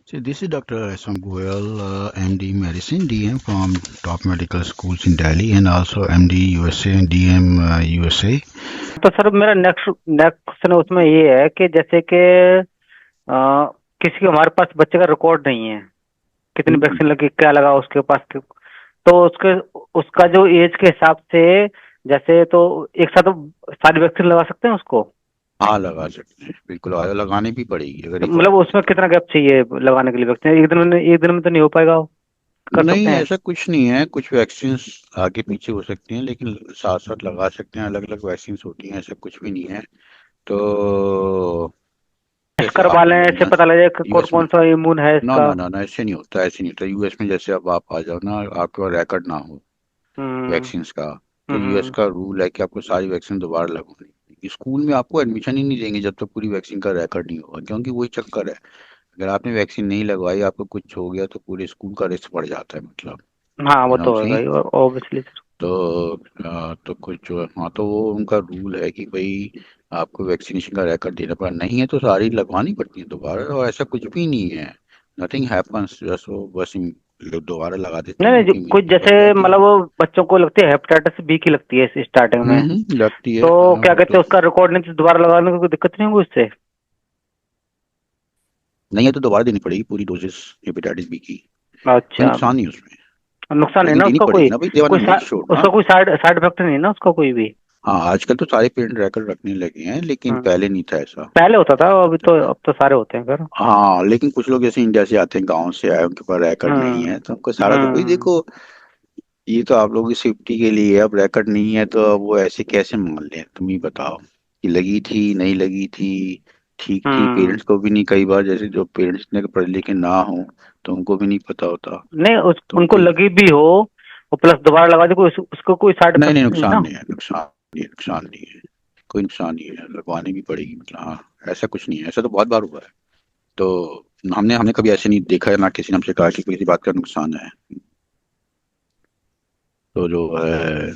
So this is Dr. Isam Goyal, MD Medicine, DM from top medical schools in Delhi and also MD USA and DM USA. तो sir मेरा next next question उसमें ये है कि जैसे कि अ, किसी के हमारे पास बच्चे का रिकॉर्ड नहीं है, कितनी वैक्सीन लगी, क्या लगा उसके पास, तो उसके उसका जो एज के हिसाब से, जैसे तो एक साथ सारी वैक्सीन लगा सकते हैं उसको? हाँ लगा सकते हैं, बिल्कुल लगानी भी पड़ेगी अगर तो रिकॉर्ड मतलब नहीं उसमें कितना गैप चाहिए लगाने के लिए वैक्सीन? एक दिन में तो नहीं हो पाएगा वो? है। कर नहीं सकते हैं? ऐसा कुछ नहीं है, कुछ वैक्सीन आगे पीछे हो सकती हैं लेकिन साथ साथ लगा सकते हैं, अलग अलग वैक्सीन होती हैं, ऐसा कुछ भी नहीं है। तो टेस्ट जैसे करवा आपने लें, ऐसे बोला पता लग जाए कि कौन यूएस में, कौन सा इम्यून है ना इसका। ना ना ना ऐसे नहीं होता, ऐसे नहीं होता यूएस में। जैसे अब आप आ जाओ ना, आपके पास रिकॉर्ड ना हो हम्म। वैक्सीन का, तो यूएस हम्म। का रूल है कि आपको सारी वैक्सीन दोबारा लगवानी पड़ेगी। स्कूल में आपको एडमिशन ही नहीं देंगे जब तक पूरी वैक्सीन का रिकॉर्ड नहीं होगा, क्योंकि वही चक्कर है। अगर आपने वैक्सीन नहीं लगवाई, आपको कुछ हो गया तो पूरे स्कूल का रिस्क पड़ जाता है, मतलब। हाँ, वो यू नो तो होगा सी। ही ऑब्वियसली सर। तो तो कुछ जो हाँ, तो वो उनका रूल है कि भाई आपको वैक्सीनेशन का रिकॉर्ड देना पड़ा, नहीं है तो सारी लगवानी पड़ती है दोबारा, और ऐसा कुछ भी नहीं है। नथिंग हैपन्स, जस्ट वो बस लोग दोबारा लगा देते नहीं हैं, नहीं, उनकी कुछ इम्यूनिटी जैसे बढ़ जाती मतलब है। वो बच्चों को लगती है हेपेटाइटिस बी की लगती है स्टार्टिंग में, लगती है, तो क्या वो कहते तो हैं उसका रिकॉर्ड नहीं, तो दोबारा लगाने में कोई दिक्कत नहीं होगी उससे? नहीं है तो दोबारा देनी पड़ेगी पूरी डोजेस हेपेटाइटिस बी की। कोई अच्छा। नुकसान नहीं उसमें, नुकसान है लेकिन ना देनी उसका पड़ेगी कोई? ना भाई, दे वांट कोई मेक श्योर ना। उसका कोई साइड साइड इफेक्ट नहीं है ना उसका कोई भी? हाँ आजकल तो सारे पेरेंट रिकॉर्ड रखने लगे हैं, लेकिन हम्म। पहले नहीं था ऐसा। पहले होता था, अब तो सारे होते हैं खैर। हाँ लेकिन कुछ लोग जैसे इंडिया से आते हैं, गांव से आए, उनके पास रिकॉर्ड नहीं हम्म। है, तो उनको सारा तो भाई हम्म। देखो, ये तो आप लोगों की सेफ्टी के लिए है। अब रिकॉर्ड नहीं है तो अब वो ऐसे कैसे मान लें, तुम ही बताओ कि लगी थी नहीं लगी थी, ठीक थी। हम्म। पेरेंट्स को भी नहीं, कई बार जैसे जो पेरेंट्स इतने पढ़े लिखे ना हो तो उनको भी नहीं पता होता। नहीं, तो उनको उनके लगी भी हो और प्लस दोबारा लगा दे, कोई उसको कोई साइड नहीं इफेक्ट नहीं, नहीं नुकसान ना? नहीं है, नुकसान नहीं है, नुकसान नहीं है, कोई नुकसान नहीं है, लगवानी भी पड़ेगी, मतलब हाँ। ऐसा कुछ नहीं है, ऐसा तो बहुत बार हुआ है। तो हमने हमने कभी ऐसे नहीं देखा है, ना किसी ने हमसे कहा कि किसी बात का नुकसान है। तो जो है